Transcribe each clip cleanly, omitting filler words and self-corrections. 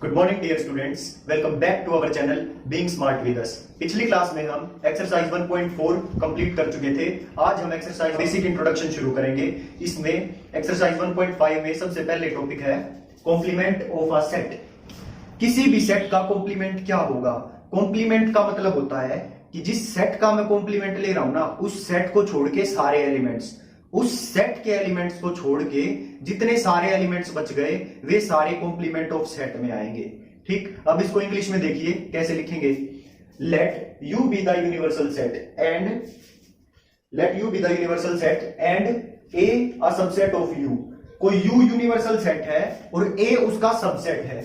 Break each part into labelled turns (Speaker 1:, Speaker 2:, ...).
Speaker 1: Good morning dear students, welcome back to our channel being smart with us. पिछली class में हम exercise 1.4 complete कर चुके थे। आज हम एक्सरसाइज बेसिक इंट्रोडक्शन शुरू करेंगे। इसमें एक्सरसाइज 1.5 में सबसे पहले टॉपिक है कॉम्प्लीमेंट ऑफ अ सेट। किसी भी सेट का कॉम्प्लीमेंट क्या होगा? कॉम्प्लीमेंट का मतलब होता है कि जिस सेट का मैं कॉम्प्लीमेंट ले रहा हूं ना, उस सेट को छोड़ के सारे एलिमेंट्स, उस सेट के एलिमेंट्स को छोड़ के जितने सारे एलिमेंट्स बच गए वे सारे कॉम्प्लीमेंट ऑफ सेट में आएंगे। ठीक, अब इसको इंग्लिश में देखिए कैसे लिखेंगे। Let U be the universal set and let U be the universal set and A a subset of U. कोई यू यूनिवर्सल सेट है और ए उसका सबसेट है।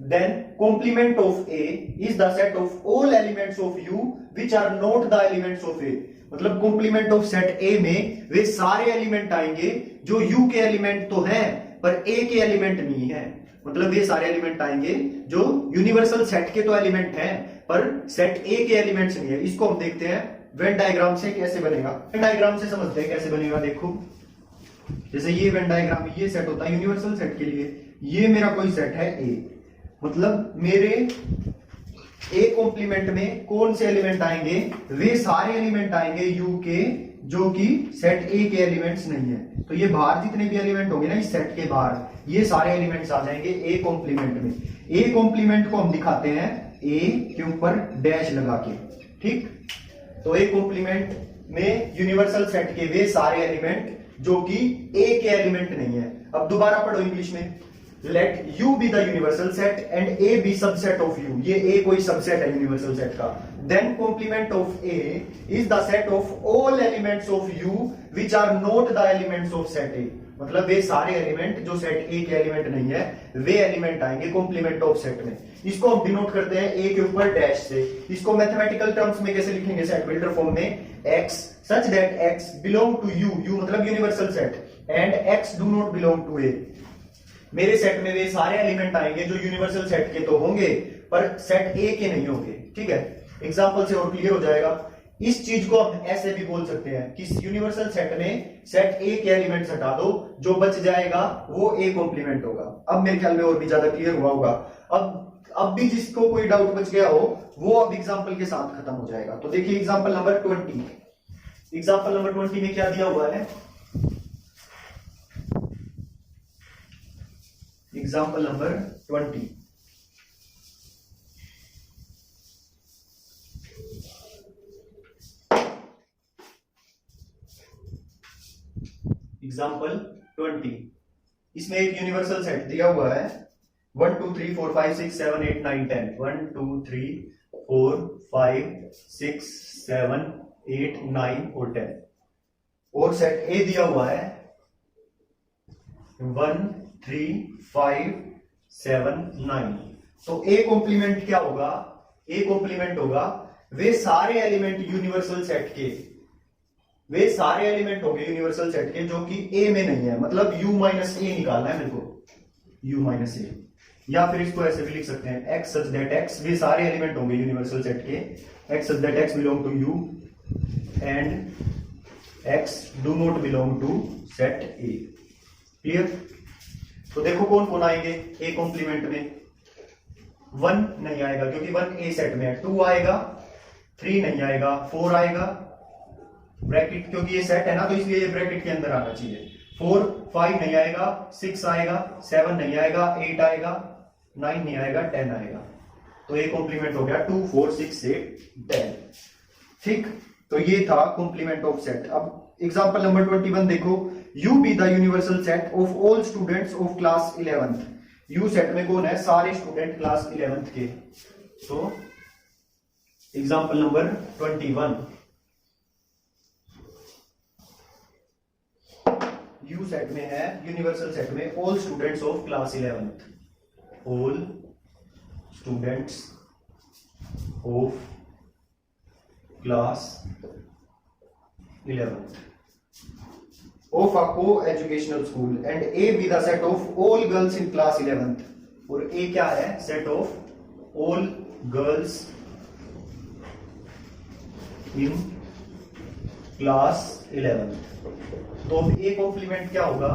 Speaker 1: Then complement of A is the set of all elements of U which are not the elements of A. मतलब complement of set ए में वे सारे element आएंगे जो यू के एलिमेंट तो हैं पर ए के एलिमेंट नहीं है। मतलब वे सारे एलिमेंट आएंगे जो यूनिवर्सल सेट के तो एलिमेंट हैं पर सेट ए के एलिमेंट्स नहीं है। इसको हम देखते हैं वेन डायग्राम से कैसे बनेगा। वेन डायग्राम से समझते हैं कैसे बनेगा। देखो, जैसे ये वेन डायग्राम, ये सेट होता है यूनिवर्सल सेट के लिए। ये मेरा कोई सेट है ए, मतलब मेरे ए कॉम्प्लीमेंट में कौन से एलिमेंट आएंगे? वे सारे एलिमेंट आएंगे यू के जो कि सेट ए के एलिमेंट्स नहीं है। तो ये बाहर जितने भी एलिमेंट होंगे ना इस सेट के बाहर, ये सारे एलिमेंट्स आ जाएंगे ए कॉम्प्लीमेंट में। ए कॉम्प्लीमेंट को हम दिखाते हैं ए के ऊपर डैश लगा के। ठीक, तो ए कॉम्प्लीमेंट में यूनिवर्सल सेट के वे सारे एलिमेंट जो कि ए के एलिमेंट नहीं है। अब दोबारा पढ़ो इंग्लिश में। Let U be the universal set and A be subset of U. ये ए कोई सबसेट है यूनिवर्सल सेट का। Then complement of A is the set of all elements of U which are not the elements of set A. मतलब वे सारे element जो set ए के element नहीं है वे एलिमेंट आएंगे कॉम्प्लीमेंट ऑफ सेट में। इसको हम डिनोट करते हैं ए के ऊपर डैश से। इसको मैथमेटिकल टर्म्स में कैसे लिखेंगे? सेट बिल्डर फॉर्म में x such that x belong to you, you मतलब universal set, and x do not belong to a। मेरे सेट में वे सारे एलिमेंट आएंगे जो यूनिवर्सल सेट के तो होंगे पर सेट ए के नहीं होंगे। ठीक है, एग्जांपल से और क्लियर हो जाएगा। इस चीज को हम ऐसे भी बोल सकते हैं कि यूनिवर्सल सेट में सेट ए के एलिमेंट्स हटा दो, जो बच जाएगा वो ए कॉम्प्लीमेंट होगा। अब मेरे ख्याल में और भी ज्यादा क्लियर हुआ होगा। अब भी जिसको कोई डाउट बच गया हो वो अब एग्जांपल के साथ खत्म हो जाएगा। तो देखिए एग्जांपल नंबर 20। एग्जांपल नंबर 20 में क्या दिया हुआ है? Example number 20। एग्जाम्पल 20, इसमें एक यूनिवर्सल सेट दिया हुआ है 1 2 3 4 5 6 7 8 9 10। 1 2 3 4 5 6 7 8 9 और 10। और सेट ए दिया हुआ है 1 3 5 7 9। तो ए कॉम्प्लीमेंट क्या होगा? ए कॉम्प्लीमेंट होगा वे सारे एलिमेंट यूनिवर्सल सेट के, वे सारे एलिमेंट होंगे यूनिवर्सल सेट के जो कि ए में नहीं है। मतलब u माइनस ए निकालना है मेरे को, u माइनस ए। या फिर इसको ऐसे भी लिख सकते हैं x such that x, वे सारे एलिमेंट होंगे यूनिवर्सल सेट के, x such that x belong to u and x do not belong to set A। Clear? तो देखो कौन कौन आएंगे ए कॉम्प्लीमेंट में। 1 नहीं आएगा क्योंकि 1 ए सेट में है। 2 आएगा, 3 नहीं आएगा, 4 आएगा, ब्रैकेट क्योंकि ये सेट है ना तो इसलिए ये ब्रैकेट के अंदर आना चाहिए। 4 5 नहीं आएगा, 6 आएगा, 7 नहीं आएगा, 8 आएगा, 9 नहीं आएगा, 10 आएगा। तो ये कॉम्प्लीमेंट हो गया 2 4 6 8 10। ठीक, तो ये था कॉम्प्लीमेंट ऑफ सेट। अब एग्जाम्पल नंबर 21 देखो। You be the universal set of all students of class 11th। You set में कौन है? सारे स्टूडेंट क्लास 11th के। तो एग्जाम्पल नंबर 21, यू सेट में है यूनिवर्सल सेट में all students of class 11th, all students of class 11th of a co-educational school and A be the set of all girls in class 11th। और A क्या है? set of all girls in class 11th। तो A complement क्या होगा?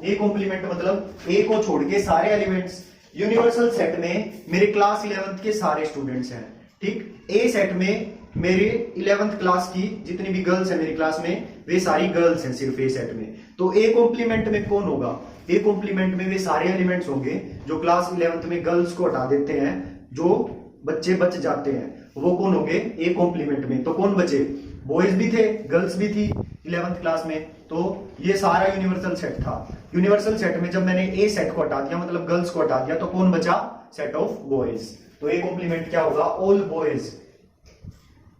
Speaker 1: A complement मतलब A को छोड़ के सारे एलिमेंट्स यूनिवर्सल सेट में मेरे क्लास 11th के सारे स्टूडेंट्स हैं, ठीक। ए सेट में मेरे 11th क्लास की जितनी भी गर्ल्स हैं मेरी क्लास में वे सारी गर्ल्स हैं सिर्फ ए सेट में। तो ए कॉम्प्लीमेंट में कौन होगा? ए कॉम्प्लीमेंट में वे सारे एलिमेंट्स होंगे जो क्लास 11th में गर्ल्स को हटा देते हैं, जो बच्चे बच जाते हैं वो कौन होंगे? ए कॉम्प्लीमेंट में। तो कौन बचे? बॉयज भी थे, गर्ल्स भी थी 11th क्लास में। तो ये सारा यूनिवर्सल सेट था। यूनिवर्सल सेट में जब मैंने ए सेट को हटा दिया, मतलब गर्ल्स को हटा दिया, तो कौन बचा? Set of boys. तो ए कॉम्प्लीमेंट क्या होगा? All boys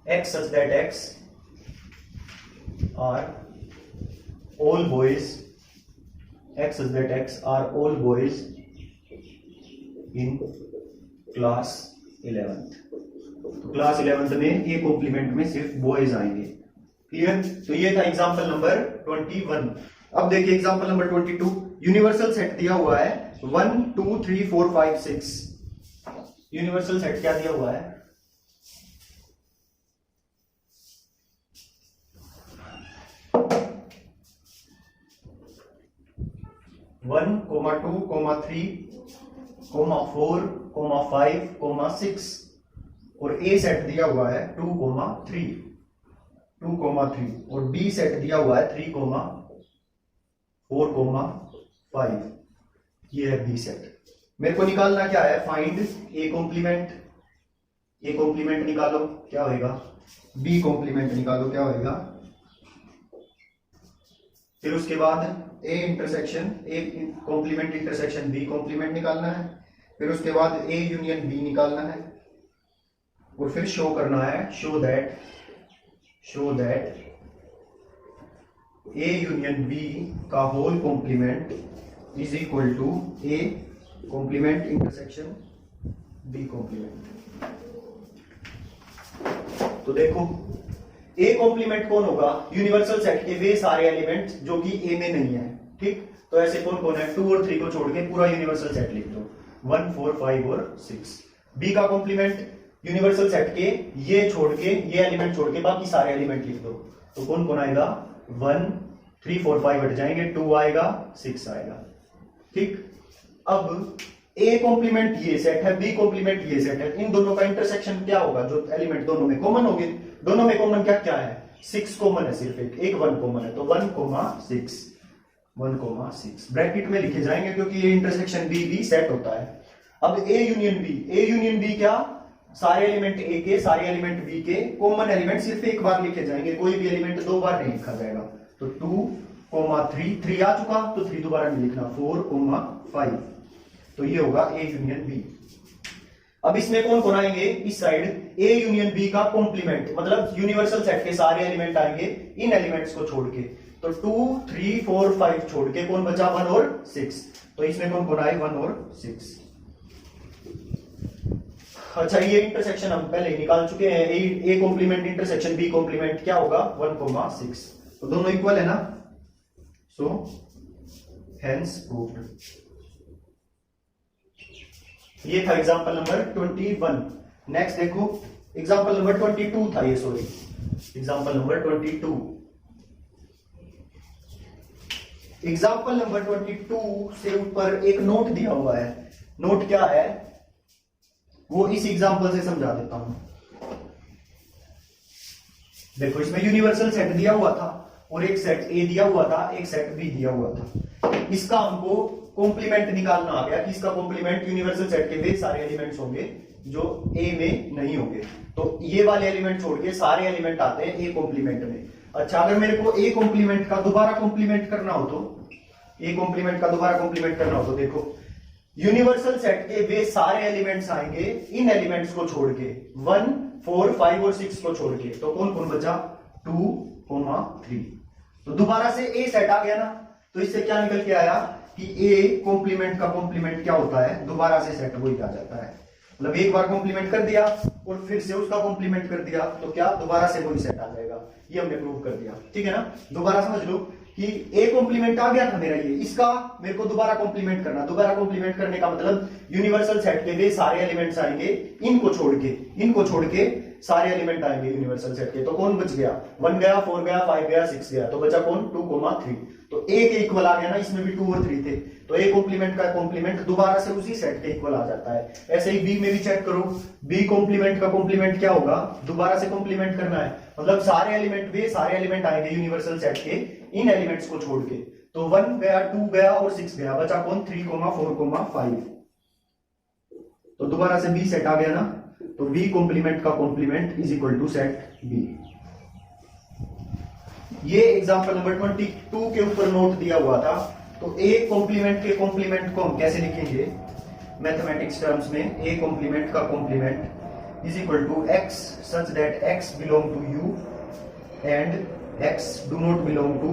Speaker 1: x such that x are all boys, x such that x are all boys in class 11th। तो क्लास 11th में ए कॉम्प्लीमेंट में सिर्फ बॉयज आएंगे। क्लियर? तो ये था एग्जांपल नंबर 21। अब देखिए एग्जांपल नंबर 22। यूनिवर्सल सेट दिया हुआ है 1 2 3 4 5 6। यूनिवर्सल सेट क्या दिया हुआ है? 1, 2, 3, 4, 5, 6 और ए सेट दिया हुआ है 2, 3 और बी सेट दिया हुआ है 3, 4, 5। ये है बी सेट। मेरे को निकालना क्या है? Find A complement. A complement निकालो, क्या होएगा? बी कॉम्प्लीमेंट निकालो, क्या होएगा? फिर उसके बाद A intersection, A complement intersection B complement निकालना है। फिर उसके बाद ए यूनियन बी निकालना है और फिर शो करना है, show that A union B का whole complement is equal to A complement intersection B complement. तो देखो ए कॉम्प्लीमेंट कौन होगा? यूनिवर्सल सेट के वे सारे एलिमेंट जो कि ए में नहीं है, ठीक। तो ऐसे कौन कौन है? 2 और 3 को छोड़ के पूरा यूनिवर्सल सेट लिख दो, 1 4 5 और 6। बी का कॉम्प्लीमेंट यूनिवर्सल सेट के ये छोड़ के, ये एलिमेंट छोड़ के बाकी सारे एलिमेंट लिख दो। तो कौन कौन आएगा? 1 3 4 5 हट जाएंगे, 2 आएगा, 6 आएगा, ठीक। अब ए कॉम्प्लीमेंट ये सेट है, बी कॉम्प्लीमेंट ये सेट है। इन दोनों का इंटरसेक्शन क्या होगा? जो एलिमेंट दोनों में कॉमन होंगे, दोनों में कॉमन क्या क्या है? 6 कॉमन है, सिर्फ एक 1 कॉमन है। तो 1, 6 ब्रैकेट में लिखे जाएंगे क्योंकि ये इंटरसेक्शन बी सेट होता है। अब ए यूनियन बी क्या? सारे एलिमेंट ए के, सारे एलिमेंट बी के कॉमन एलिमेंट सिर्फ एक बार लिखे जाएंगे, कोई भी एलिमेंट 2 बार नहीं लिखा जाएगा। तो 2, 3 आ चुका तो 3 दोबारा नहीं लिखना, 4, 5। तो ये होगा ए यूनियन बी। अब इसमें कौन कौन आएंगे? इस साइड ए यूनियन बी का कॉम्प्लीमेंट, मतलब यूनिवर्सल सेट के सारे एलिमेंट आएंगे इन एलिमेंट्स को छोड़ के। तो 2, 3, 4, 5 छोड़ के कौन बचा? 1 और 6। तो इसमें कौन कौन आए? 1 और 6। अच्छा, ये इंटरसेक्शन हम पहले निकाल चुके हैं। A complement intersection B complement क्या होगा? 1, 6। तो दोनों इक्वल है ना, सो हेंस प्रूव्ड। ये था एग्जांपल नंबर 21। नेक्स्ट देखो एग्जांपल नंबर 22 था ये, sorry, example number 22। Example number 22 से ऊपर एक नोट दिया हुआ है। नोट क्या है वो इस एग्जांपल से समझा देता हूं। देखो इसमें यूनिवर्सल सेट दिया हुआ था और एक सेट ए दिया हुआ था, एक सेट बी दिया हुआ था। इसका हमको कॉम्प्लीमेंट निकालना आ गया कि इसका कॉम्प्लीमेंट यूनिवर्सल सेट के वे सारे एलिमेंट्स होंगे जो ए में नहीं होंगे। तो ये वाले एलिमेंट छोड़ के सारे एलिमेंट आते हैं ए कॉम्प्लीमेंट में। अच्छा, अगर मेरे को ए कॉम्प्लीमेंट का दोबारा कॉम्प्लीमेंट करना हो तो, ए कॉम्प्लीमेंट का दोबारा कॉम्प्लीमेंट करना हो तो देखो यूनिवर्सल सेट के वे सारे एलिमेंट्स आएंगे इन एलिमेंट्स को छोड़ के, 1, 4, 5 और 6 को छोड़ के। तो कौन कौन बचा? 2, 3। तो दोबारा से ए सेट आ गया ना। तो इससे क्या निकल के आया कि ए कॉम्प्लीमेंट का कॉम्प्लीमेंट क्या होता है? दोबारा से सेट वही आ जाता है। मतलब एक बार कॉम्प्लीमेंट कर दिया और फिर से उसका कॉम्प्लीमेंट कर दिया तो क्या दोबारा से वही सेट आ जाएगा। ये हमने प्रूव कर दिया, ठीक है ना। दोबारा समझ लो कि ए कॉम्प्लीमेंट आ गया था मेरा, ये इसका मेरे को दोबारा कॉम्प्लीमेंट करना। दोबारा कॉम्प्लीमेंट करने का मतलब यूनिवर्सल सेट के वे सारे एलिमेंट्स आएंगे, इनको छोड़ के सारे एलिमेंट आएंगे यूनिवर्सल सेट के। तो कौन बच गया? 1 गया, 4 गया, 5 गया, 6 गया, तो बचा कौन? 2, 3। तो ए के इक्वल आ गया ना, इसमें भी 2 और 3 थे, तो ए कॉम्प्लीमेंट का कॉम्प्लीमेंट दोबारा से उसी सेट के इक्वल आ जाता है। ऐसे ही बी में भी चेक करो, बी कॉम्प्लीमेंट का कॉम्प्लीमेंट क्या होगा? दोबारा से कॉम्प्लीमेंट करना है, मतलब सारे एलिमेंट आएंगे यूनिवर्सल सेट के, इन एलिमेंट्स को छोड़ के। तो 1 गया, 2 गया और 6 गया, बचा कौन? 3, 4, 5। तो दोबारा से बी सेट आ गया ना, तो बी कॉम्प्लीमेंट का complement is equal to set B. ये एग्जांपल नंबर 22 के ऊपर नोट दिया हुआ था। तो ए कॉम्प्लीमेंट के कॉम्प्लीमेंट को हम कैसे लिखेंगे मैथमेटिक्स टर्म्स में? ए कॉम्प्लीमेंट का complement is equal to x such that x belong to U and x do not belong to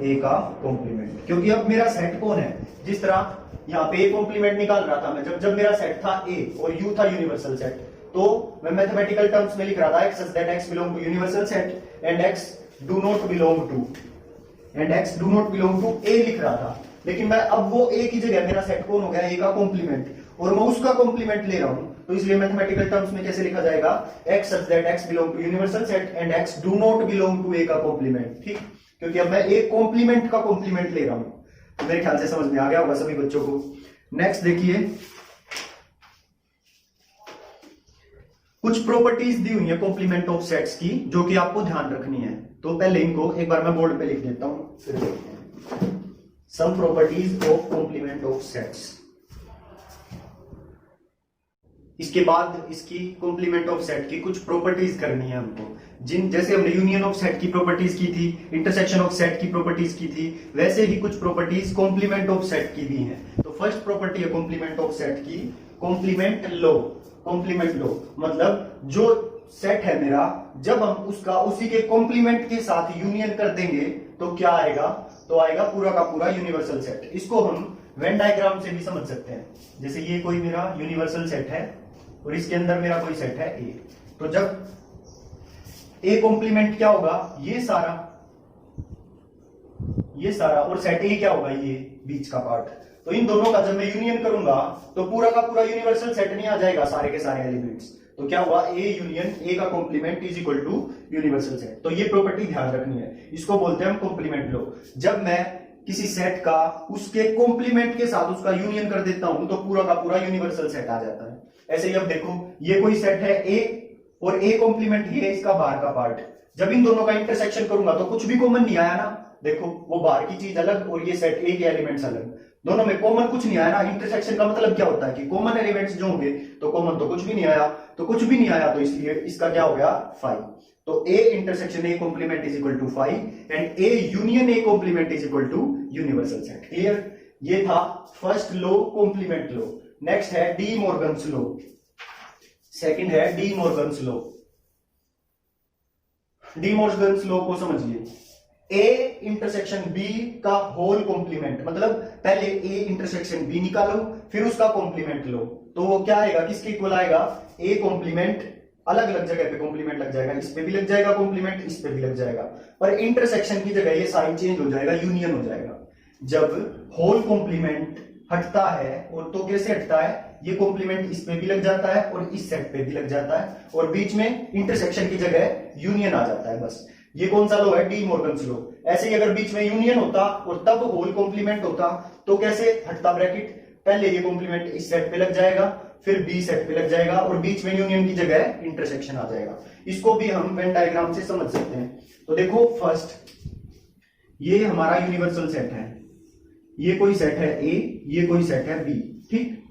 Speaker 1: A का कॉम्प्लीमेंट। क्योंकि अब मेरा सेट कौन है? जिस तरह यहाँ पे ए कॉम्प्लीमेंट निकाल रहा था मैं, जब मेरा सेट था ए और यू था यूनिवर्सल सेट, तो मैं मैथमेटिकल टर्म्स में लिख रहा था x such that x belong to universal set and x do not belong to A लिख रहा था। लेकिन मैं अब वो ए की जगह मेरा सेट कौन हो गया? ए का कॉम्प्लीमेंट, और मैं उसका कॉम्प्लीमेंट ले रहा हूं, तो इसलिए मैथमेटिकल टर्म्स में कैसे लिखा जाएगा? X such that x belong to universal set and x do not belong to A का कॉम्प्लीमेंट। ठीक, क्योंकि अब मैं ए कॉम्प्लीमेंट का कॉम्प्लीमेंट ले रहा हूं। तो मेरे ख्याल से समझ में आ गया होगा सभी बच्चों को। नेक्स्ट देखिए, कुछ प्रॉपर्टीज दी हुई है कॉम्प्लीमेंट ऑफ सेट्स की, जो कि आपको ध्यान रखनी है। तो पहले इनको एक बार मैं बोर्ड पे लिख देता हूं, फिर देखते हैं। Some properties of complement of sets. इसके बाद इसकी कॉम्प्लीमेंट ऑफ सेट की कुछ प्रॉपर्टीज करनी है हमको, जैसे हमने यूनियन ऑफ सेट की प्रॉपर्टीज की थी, इंटरसेक्शन ऑफ सेट की प्रॉपर्टीज की थी, वैसे ही कुछ प्रॉपर्टीज कॉम्प्लीमेंट ऑफ सेट की भी हैं। तो फर्स्ट प्रॉपर्टी है कॉम्प्लीमेंट ऑफ सेट की, कॉम्प्लीमेंट लो। कॉम्प्लीमेंट लो मतलब जो सेट है मेरा, जब हम उसका उसी के कॉम्प्लीमेंट के साथ यूनियन कर देंगे तो क्या आएगा? तो आएगा पूरा का पूरा यूनिवर्सल सेट। इसको हम वेन डायग्राम से भी समझ सकते हैं। जैसे ये कोई मेरा यूनिवर्सल सेट है और इसके अंदर मेरा कोई सेट है ए, तो जब ए कॉम्प्लीमेंट क्या होगा? ये सारा और सेट ए क्या होगा? ये बीच का पार्ट। तो इन दोनों का जब मैं यूनियन करूंगा तो पूरा का पूरा यूनिवर्सल सेट नहीं आ जाएगा, सारे के सारे एलिमेंट्स। तो क्या हुआ? ए यूनियन ए का complement is equal to universal set. तो ये प्रॉपर्टी ध्यान रखनी है, इसको बोलते हैं हम कॉम्प्लीमेंट लो। जब मैं किसी सेट का उसके कॉम्प्लीमेंट के साथ उसका यूनियन कर देता हूं तो पूरा का पूरा यूनिवर्सल सेट आ जाता है। ऐसे ही अब देखो, ये कोई सेट है ए और ए कॉम्प्लीमेंट ही है इसका बाहर का पार्ट। जब इन दोनों का इंटरसेक्शन करूंगा तो कुछ भी कॉमन नहीं आया ना। देखो, वो बाहर की चीज अलग और ये सेट ए के एलिमेंट्स अलग, दोनों में कॉमन कुछ नहीं आया ना। इंटरसेक्शन का मतलब क्या होता है कि कॉमन एलिमेंट्स जो होंगे, तो कॉमन तो कुछ भी नहीं आया, तो इसलिए इसका क्या हो गया? 5। तो A intersection A complement is equal to 5 and A union A complement is equal to universal set. Clear? ये था first law, complement law. Next है डी मॉर्गन्स लो। सेकंड है De Morgan's law. De Morgan's law को समझिए, A intersection B का whole complement, मतलब पहले ए intersection B निकालो फिर उसका कॉम्प्लीमेंट लो, तो वो क्या आएगा? किसके इक्वल आएगा? ए कॉम्प्लीमेंट अलग अलग जगह पे कॉम्प्लीमेंट लग जाएगा, इस पे भी लग जाएगा कॉम्प्लीमेंट, इस पे भी लग जाएगा, पर इंटरसेक्शन की जगह ये साइन चेंज हो जाएगा, यूनियन हो जाएगा। जब होल कॉम्प्लीमेंट हटता है, और तो कैसे हटता है? ये कॉम्प्लीमेंट इस पे भी लग जाता है और इस सेट पे भी लग जाता है, और बीच में इंटरसेक्शन की जगह यूनियन आ जाता है। बस ये कौन सा लो है? डी मॉर्गन्स लो। ऐसे ही अगर बीच में यूनियन होता और तब होल कॉम्प्लीमेंट होता तो कैसे हटता ब्रैकेट? पहले ये कॉम्प्लीमेंट इस सेट पे लग जाएगा, फिर बी सेट पे लग जाएगा, और बीच में यूनियन की जगह इंटरसेक्शन आ जाएगा। इसको भी हम वेन डायग्राम से समझ सकते हैं। तो देखो, फर्स्ट ये हमारा यूनिवर्सल सेट है, ये कोई सेट है ए, ये कोई सेट है बी। ठीक,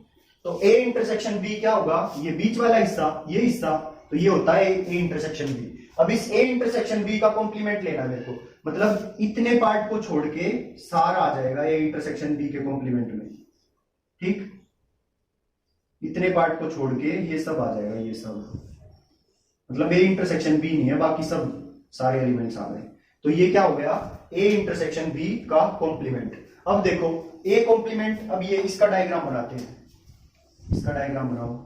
Speaker 1: तो ए इंटरसेक्शन बी क्या होगा? ये बीच वाला हिस्सा, ये हिस्सा, तो ये होता है ए इंटरसेक्शन बी। अब इस ए इंटरसेक्शन बी का कॉम्प्लीमेंट लेना मेरे को, मतलब इतने पार्ट को छोड़ के सारा आ जाएगा ए इंटरसेक्शन बी के कॉम्प्लीमेंट में। ठीक, इतने पार्ट को छोड़ के ये सब आ जाएगा, ये सब, मतलब ए इंटरसेक्शन बी नहीं है, बाकी सब सारे एलिमेंट्स आ गए। तो ये क्या हो गया? ए इंटरसेक्शन बी का कॉम्प्लीमेंट। अब देखो, ए कॉम्प्लीमेंट, अब ये इसका डायग्राम बनाते हैं, इसका डायग्राम बनाओ।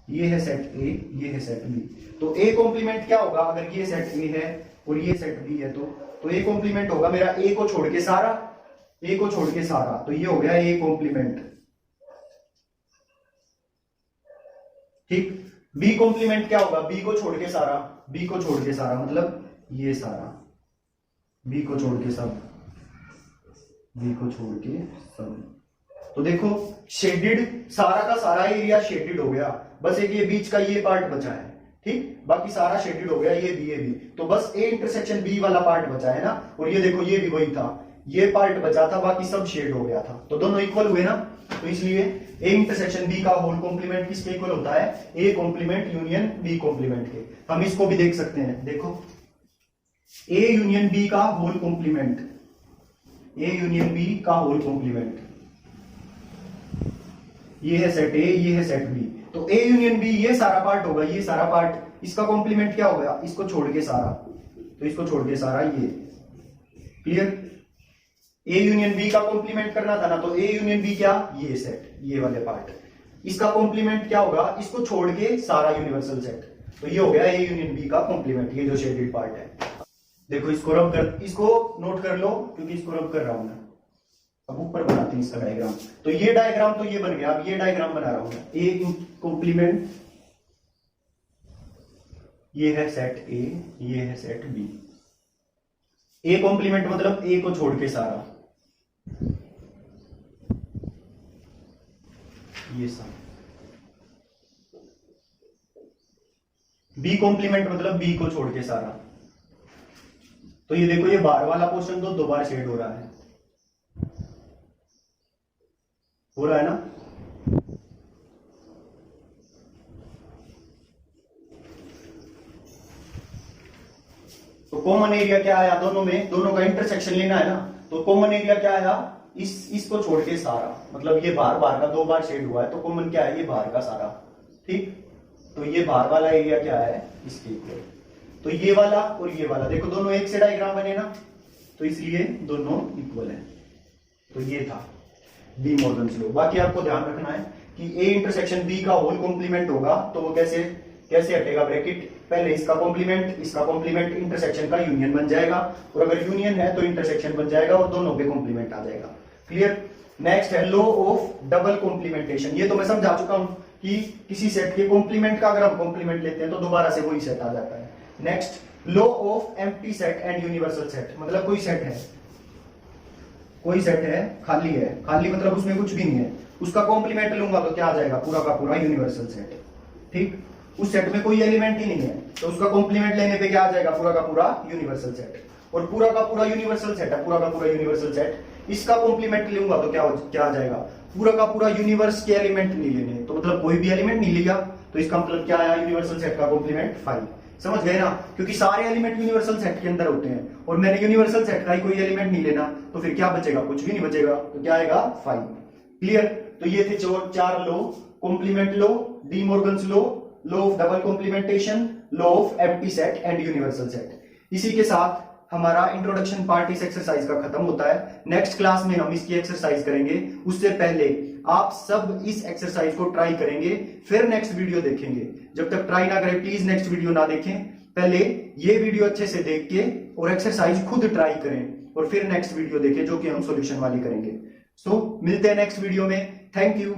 Speaker 1: ये है सेट ए, ये है सेट बी। तो ए कॉम्प्लीमेंट क्या होगा? अगर ये सेट ए है और ये सेट बी है, तो ए कॉम्प्लीमेंट होगा मेरा ए को छोड़ के सारा, ए को छोड़ के सारा, तो ये हो गया ए कॉम्प्लीमेंट। ठीक, बी कॉम्प्लीमेंट क्या होगा, बी को छोड़ के सारा, बी को छोड़ के सारा मतलब ये सारा, बी को छोड़ के सब, बी को छोड़ के सब। तो देखो शेडेड सारा का सारा एरिया शेडेड हो गया, बस एक ये बीच का ये पार्ट बचा है। ठीक, बाकी सारा शेडेड हो गया, ये भी, तो बस ए इंटरसेक्शन बी वाला पार्ट बचा है ना। और ये देखो ये भी वही था, ये पार्ट बचा था, बाकी सब शेड हो गया था, तो दोनों इक्वल हुए ना। तो इसलिए ए इंटरसेक्शन बी का होल कॉम्प्लीमेंट किसके इक्वल होता है, A complement union B complement के। हम इसको भी देख सकते हैं, देखो ए यूनियन बी का whole complement, A union B का होल कॉम्प्लीमेंट, ये है सेट ए, ये है सेट बी। तो ए यूनियन बी ये सारा पार्ट होगा, ये सारा पार्ट, इसका कॉम्प्लीमेंट क्या होगा, इसको छोड़ के सारा, तो इसको छोड़ के सारा ये। क्लियर, ए यूनियन बी का कॉम्प्लीमेंट करना था ना, तो ए यूनियन बी क्या, ये सेट, ये वाले पार्ट, इसका कॉम्प्लीमेंट क्या होगा, इसको छोड़ के सारा यूनिवर्सल सेट। तो ये हो गया ए यूनियन बी का कॉम्प्लीमेंट, ये जो शेडेड पार्ट है। देखो इसको रब कर, इसको नोट कर लो क्योंकि इसको रब कर रहा हूं मैं। अब ऊपर बनाते हैं इसका डायग्राम, तो ये डायग्राम तो ये बन गया, अब ये डायग्राम बना रहा हूं मैं। ए कॉम्प्लीमेंट, ये है सेट ए, ये है सेट बी। ए कॉम्प्लीमेंट मतलब ए को छोड़ के सारा, ये सब। बी कॉम्प्लीमेंट मतलब बी को छोड़ के सारा, तो ये देखो ये बाहर वाला पोर्शन तो दो बार शेड हो रहा है, हो रहा है ना। तो कॉमन एरिया क्या आया दोनों में, दोनों का इंटरसेक्शन लेना है ना, तो कॉमन एरिया क्या आया, इसको छोड़ के सारा, मतलब ये बाहर का दो बार शेड हुआ है, तो कॉमन क्या है, ये बाहर का सारा। ठीक, तो ये बाहर वाला एरिया क्या है, इसके इक्वल। तो ये वाला और ये वाला देखो दोनों एक से डायग्राम बने ना, तो इसलिए दोनों इक्वल है। तो ये था डी मॉर्गन्स लॉ। बाकी आपको ध्यान रखना है कि ए इंटरसेक्शन बी का होल कॉम्प्लीमेंट होगा, तो वो कैसे हटेगा ब्रैकेट, पहले इसका कॉम्प्लीमेंट इंटरसेक्शन का यूनियन बन जाएगा, और अगर यूनियन है तो इंटरसेक्शन बन जाएगा और दोनों पे कॉम्प्लीमेंट आ जाएगा। क्लियर। नेक्स्ट है लॉ ऑफ डबल कॉम्प्लीमेंटेशन। ये तो मैं समझा चुका हूं कि किसी सेट के कॉम्प्लीमेंट का अगर हम कॉम्प्लीमेंट लेते हैं तो दोबारा से वही सेट आ जाता है। Next law of empty set and universal set, मतलब कोई सेट है खाली मतलब उसमें कुछ भी नहीं है, उसका कॉम्प्लीमेंट लूंगा तो क्या आ जाएगा, पूरा का पूरा यूनिवर्सल सेट। ठीक, उस सेट में कोई एलिमेंट ही नहीं है तो उसका कॉम्प्लीमेंट लेने पे क्या आ जाएगा, पूरा का पूरा यूनिवर्सल सेट। और पूरा का पूरा यूनिवर्सल सेट है, पूरा का पूरा यूनिवर्सल सेट, इसका कॉम्प्लीमेंट लूंगा तो क्या आ जाएगा, पूरा का पूरा यूनिवर्स के एलिमेंट नहीं लेने, तो मतलब कोई भी एलिमेंट नहीं लिया, तो इसका मतलब क्या आया, यूनिवर्सल सेट का कॉम्प्लीमेंट 5। समझ गए ना, क्योंकि सारे एलिमेंट यूनिवर्सल सेट के अंदर होते हैं और मैंने यूनिवर्सल सेट का ही कोई एलिमेंट नहीं लेना, तो फिर क्या बचेगा, कुछ भी नहीं बचेगा, तो क्या आएगा 5। क्लियर। तो ये थे चार law, complement law, De Morgan's law, law of double complementation, law of empty set and universal set. इसी के साथ हमारा इंट्रोडक्शन पार्ट इस एक्सरसाइज का खत्म होता है। नेक्स्ट क्लास में हम इसकी एक्सरसाइज करेंगे, उससे पहले आप सब इस एक्सरसाइज को ट्राई करेंगे, फिर नेक्स्ट वीडियो देखेंगे। जब तक ट्राई ना करें प्लीज नेक्स्ट वीडियो ना देखें, पहले ये वीडियो अच्छे से देख के और एक्सरसाइज खुद ट्राई करें और फिर नेक्स्ट वीडियो देखें जो कि हम सॉल्यूशन वाली करेंगे। सो मिलते हैं नेक्स्ट वीडियो में। Thank you.